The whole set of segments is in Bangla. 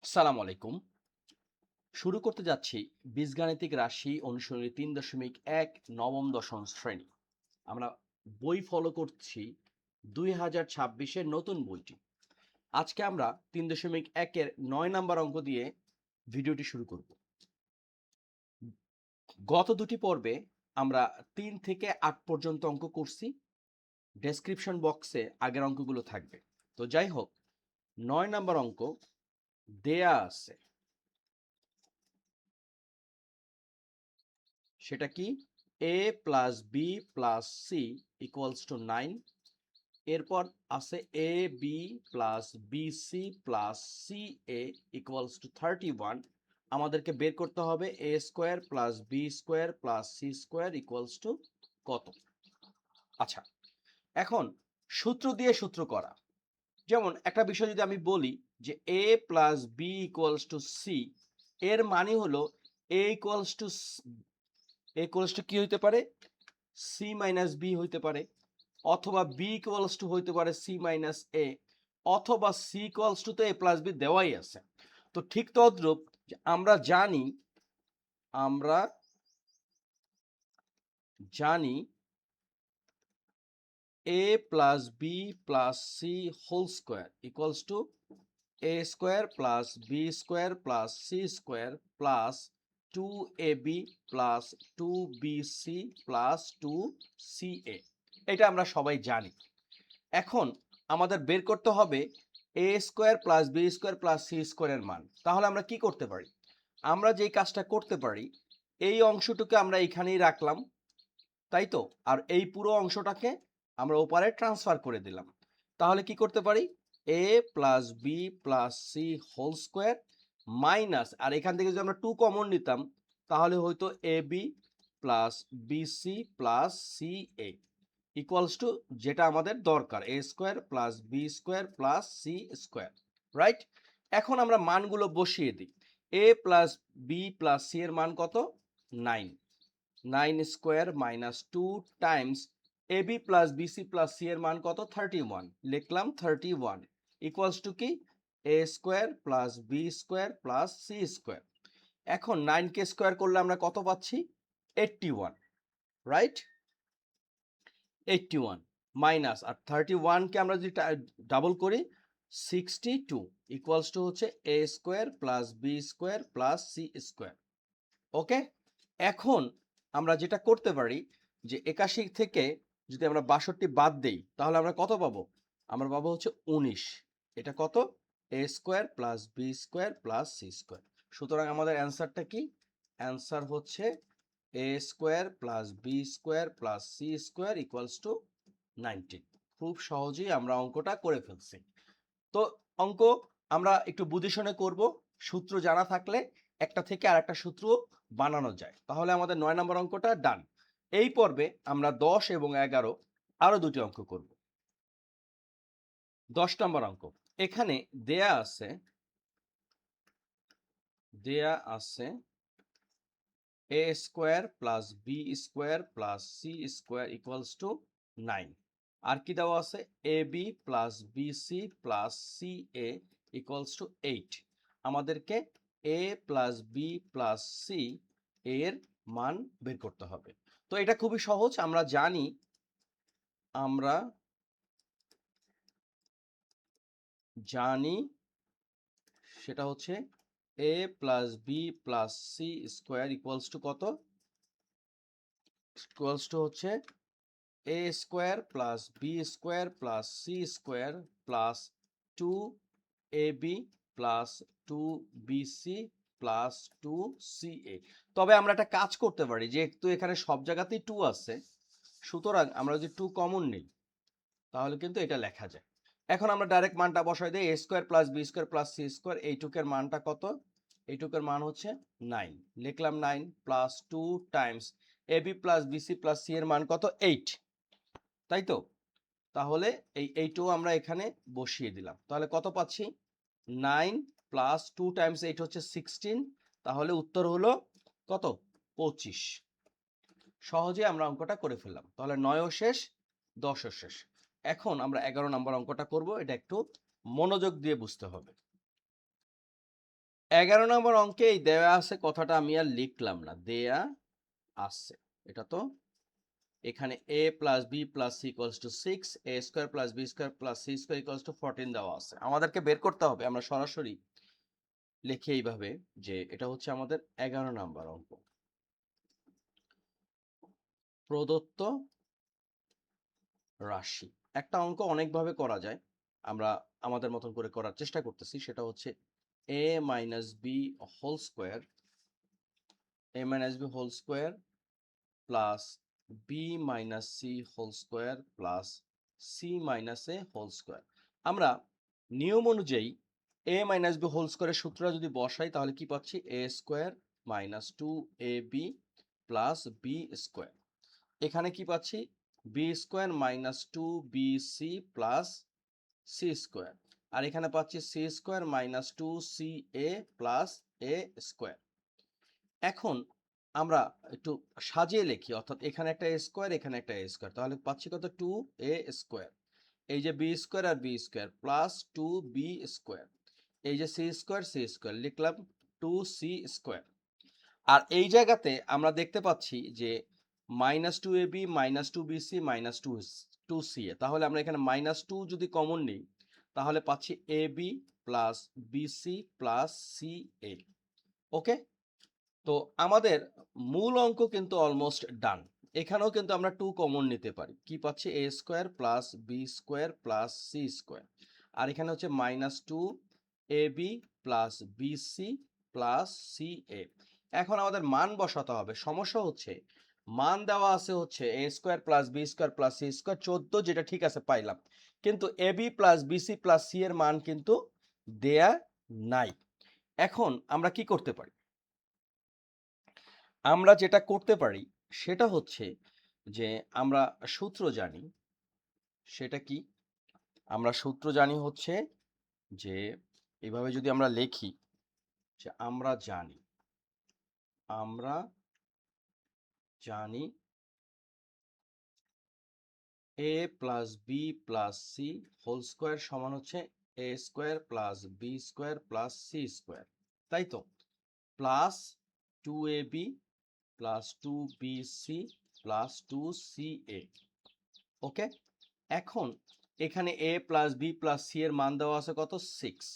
আসসালামু আলাইকুম। শুরু করতে যাচ্ছি বীজগাণিতিক রাশি অনুশীলনী ৩.১ নবম দশম শ্রেণী। আমরা বই ফলো করছি ২০২৬ এর নতুন বইটি। আজকে আমরা ৩.১ এর ৯ নাম্বার অঙ্ক দিয়ে ভিডিওটি শুরু করব। গত দুটি পর্বে আমরা ৩ থেকে ৮ পর্যন্ত অঙ্ক করছি। ডেসক্রিপশন বক্সে আগের অঙ্কগুলো থাকবে। তো যাই হোক, ৯ নাম্বার অঙ্ক দেয়া আছে। সেটা কি? a plus B plus C equals to 9। এরপর আছে A B plus B C plus C A equals to 31। আমাদেরকে বের করতে হবে A square plus B square plus C square equals to কত। আচ্ছা, এখন সূত্র দিয়ে সূত্র করা। যেমন একটা বিষয় যদি আমি বলি যে A plus B equals to C, এর মানে হলো এ ইকুয়ালস টু কি হইতে পারে? সি মাইনাস বি হইতে পারে, অথবা বি ইকুয়ালস টু হইতে পারে সি মাইনাস এ, অথবা সি ইকুয়ালস টু তো এ প্লাস বি দেওয়াই আছে। তো ঠিক তদ্রূপ আমরা জানি A plus B plus C whole square equals to A square plus B square plus C square plus 2ab plus 2bc plus 2ca। এটা আমরা সবাই জানি। এখন আমাদের বের করতে হবে A square plus B square plus C স্কোয়ারের মান। তাহলে আমরা কি করতে পারি? আমরা যেই কাজটা করতে পারি, এই অংশটুকু আমরা এখানেই রাখলাম, তাই তো? আর এই পুরো অংশটাকে আমরা ওপারে ট্রান্সফার করে দিলাম। তাহলে কি করতে পারি? A plus B plus C whole square minus, আর এখান থেকে যদি আমরা 2 কমন নিতাম তাহলে হয়তো A B plus BC plus C A equals to যেটা আমাদের দরকার, A square plus B square plus C square. Right? এখন আমরা মানগুলো বসিয়ে দিই। A plus B plus C এর মান কত? 9। 9 square minus 2 times A B plus BC plus C এর মান কত? 31। লিখলাম 31 ইকুয়ালস টু কি? A square plus B square plus C square. এখন 9 কে স্কোয়ার করলে আমরা কত পাচ্ছি? 81। রাইট? 81 মাইনাস, আর 31 কে আমরা যদি ডাবল করি 62 ইকুয়ালস টু হচ্ছে A square plus B square plus C square. Okay, এখন আমরা যেটা করতে পারি যে 81 থেকে যদি আমরা 62 বাদ দেই তাহলে আমরা কত পাবো? আমরা পাবো হচ্ছে 19। এটা কত? A square plus B square plus C square. সুতরাং আমাদের অ্যান্সারটা কি? অ্যান্সার হচ্ছে A square plus B square plus C square equals to 19। খুব সহজেই আমরা অঙ্কটা করে ফেলছি। তো অঙ্ক আমরা একটু বুঝে শুনে করব। সূত্র জানা থাকলে একটা থেকে আরেকটা সূত্র বানানো যায়। তাহলে আমাদের ৯ নম্বর অঙ্কটা ডান। এই পর্বে আমরা ১০ এবং ১১ আরো দুটি অঙ্ক করব। ১০ নম্বর অঙ্ক। এখানে দেয়া আছে A square plus B square plus C square equals to 9। আর কি দেওয়া আছে? A B plus B C plus C A equals to 8। আমাদেরকে A plus B plus C এর মান বের করতে হবে। তো এটা খুবই সহজ। আমরা জানি সেটা হচ্ছে A plus B plus C square equals to কত? ইকুয়ালস টু হচ্ছে A square plus B square plus C square plus 2ab plus 2bc plus 2ca। তবে আমরা একটা কাজ করতে পারি, যেহেতু এখানে সব জায়গাতেই 2 আছে, সুতরাং আমরা যদি 2 কমন নিই তাহলে কিন্তু এটা লেখা যায়। এখন আমরা ডাইরেক্ট মানটা বসাই দিই, A square plus B square plus C square. এইটুকের মানটা কত? এইটুকের মান হচ্ছে 9। লিখলাম 9 plus 2 times A B plus BC plus C এর মান কত? 8। তাই তো? তাহলে এইটুকু আমরা এখানে বসিয়ে দিলাম। তাহলে কত পাচ্ছি? 9 প্লাস 2 টাইমস 8 হচ্ছে 16। তাহলে উত্তর হলো কত? 25। সহজে আমরা অঙ্কটা করে ফেললাম। তাহলে 9ও শেষ, 10ও শেষ। এখন আমরা 11 নম্বর অঙ্কটা করব। এটা একটু মনোযোগ দিয়ে বুঝতে হবে। 11 নম্বর অঙ্কে এই দেয়া আছে কথাটা আমি আর লিখলাম না, দেয়া আছে। এটা তো এখানে a plus B plus C equals to 6, a square plus B square plus C square equals to 14 দেওয়া আছে। আমাদেরকে বের করতে হবে, আমরা সরাসরি লিখি এইভাবে যে এটা হচ্ছে আমাদের 11 নম্বর অঙ্ক। প্রদত্ত রাশি। একটা অঙ্ক অনেকভাবে করা যায়, আমরা আমাদের মতন করে করার চেষ্টা করতেছি। সেটা হচ্ছে a minus B whole square, a minus B whole square plus B minus C whole square plus C minus A whole square. আমরা নিয়ম অনুযায়ী এ মাইনাস বি হোল স্কোয়ারের সূত্রটা যদি বসাই তাহলে কি পাচ্ছি, A square minus two A B plus B square. এখানে কি পাচ্ছি, B square minus two B C plus C square. আর এখানে পাচ্ছি C square minus two C A plus A square. এখন আমরা একটু সাজিয়ে লিখি, অর্থাৎ এখানে একটা এ স্কোয়ার, এখানে একটা এ স্কোয়ার, তাহলে পাচ্ছি কত, টু এ স্কোয়ার। এই যে বি স্কোয়ার আর B square plus two B square, এই যে সি স্কোয়ার লিখলাম টু সি স্কোয়ার। আর এই জায়গাতে আমরা দেখতে পাচ্ছি যে minus two A B minus two B C minus two two C A, তাহলে আমরা এখানে মাইনাস টু যদি কমন নিই তাহলে পাচ্ছি A B plus B C plus C A. Okay, তো আমাদের মূল অঙ্ক কিন্তু অলমোস্ট ডান। এখানেও কিন্তু আমরা টু কমন নিতে পারি, কি পাচ্ছি, A square plus B square plus C square. আর এখানে হচ্ছে minus two A B plus B C plus C A. এখন আমাদের মান বসাতে হবে। সমস্যা হচ্ছে মান দেওয়া আছে হচ্ছে A square plus B square plus C square 14, যেটা ঠিক আছে পাইলাম, কিন্তু A B plus B C plus C এর মান কিন্তু দেয়া নাই। এখন আমরা কি করতে পারি, আমরা যেটা করতে পারি সেটা হচ্ছে যে আমরা সূত্র জানি। সেটা কি, আমরা সূত্র জানি হচ্ছে যে এভাবে যদি আমরা লিখি যে আমরা জানি a plus B plus C whole square সমান হচ্ছে A square plus B square plus C square, তাই তো, plus two A B plus two B C plus two C A. Okay, এখন এখানে a plus B plus C এর মান দেওয়া আছে কত, 6।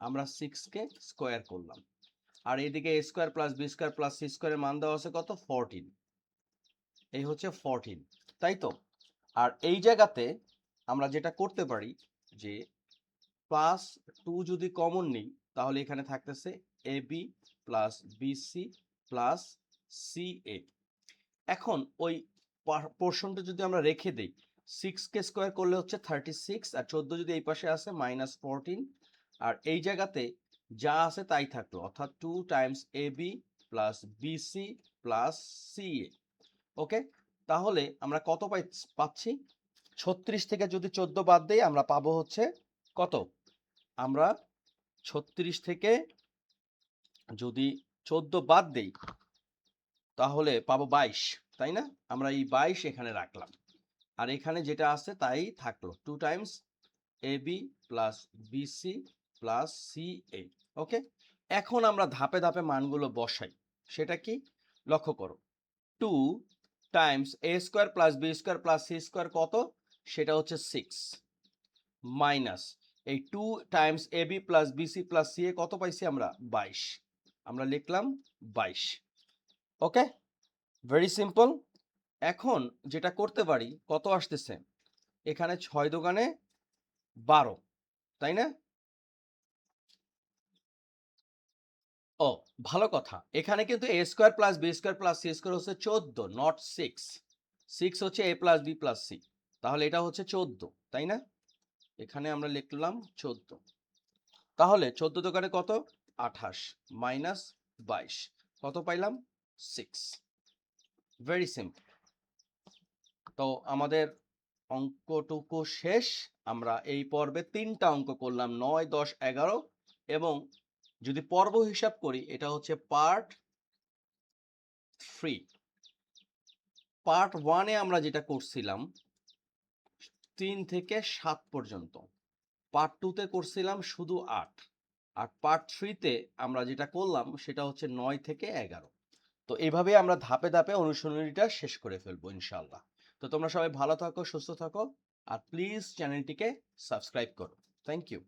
আমরা 6কে স্কোয়ার করলাম। আর এদিকে a square plus B square plus C স্কোয়ারের মান দেওয়া আছে কত, 14। এই হচ্ছে 14, তাই তো। আর এই জায়গাতে আমরা যেটা করতে পারি যে প্লাস টু যদি কমন নিই তাহলে এখানে থাকতেছে A B plus B C plus C A. এখন ওই পোর্শনটা যদি আমরা রেখে দিই, 6কে স্কোয়ার করলে হচ্ছে 36, আর 14 যদি এই পাশে আসে মাইনাস 14, আর এই জায়গাতে যা আছে তাই থাকলো, অর্থাৎ 2 times A B plus B C plus C A. Okay, তাহলে আমরা কত পাচ্ছি, 36 থেকে যদি 14 বাদ দেই আমরা পাবো হচ্ছে কত, আমরা 36 থেকে যদি 14 বাদ দেই তাহলে পাবো 22, তাই না। আমরা এই 22 এখানে রাখলাম, আর এখানে যেটা আছে তাই থাকলো, 2 times A B plus B C plus C A. Okay, এখন আমরা ধাপে ধাপে মানগুলো বসাই। সেটা কি, লক্ষ্য করো, 2 times A square plus B square plus C square কত, সেটা হচ্ছে 6, মাইনাস এই 2 times A B plus B C plus C A কত পাইছি আমরা, 22। আমরা লিখলাম 22। Okay, very simple. এখন যেটা করতে পারি, কত আসতেছে, এখানে 6 দোকানে 12, তাই না। ও, ভালো কথা, এখানে কিন্তু A square plus B square plus C square হচ্ছে 14, নট 6। 6 হচ্ছে A plus B plus C, তাহলে এটা হচ্ছে 14, তাই না। এখানে আমরা লিখলাম 14, তাহলে 14 দোকানে কত, 28 মাইনাস 22, কত পাইলাম, 6। Very simple. তো আমাদের অঙ্কটুকু শেষ। আমরা এই পর্বে 3টা অঙ্ক করলাম, 9, 10, 11, এবং যদি পর্ব হিসাব করি এটা হচ্ছে পার্ট 3। পার্ট 1-এ আমরা যেটা করছিলাম 3 থেকে 7 পর্যন্ত, পার্ট 2-তে করছিলাম শুধু 8। আর পার্ট 3 তে আমরা যেটা করলাম সেটা হচ্ছে 9 থেকে 11। তো এইভাবে আমরা ধাপে ধাপে অনুশীলনীটা শেষ করে ফেলবো ইনশাআল্লাহ। তো তোমরা সবাই ভালো থাকো, সুস্থ থাকো আর প্লিজ চ্যানেলটিকে সাবস্ক্রাইব করো। Thank you.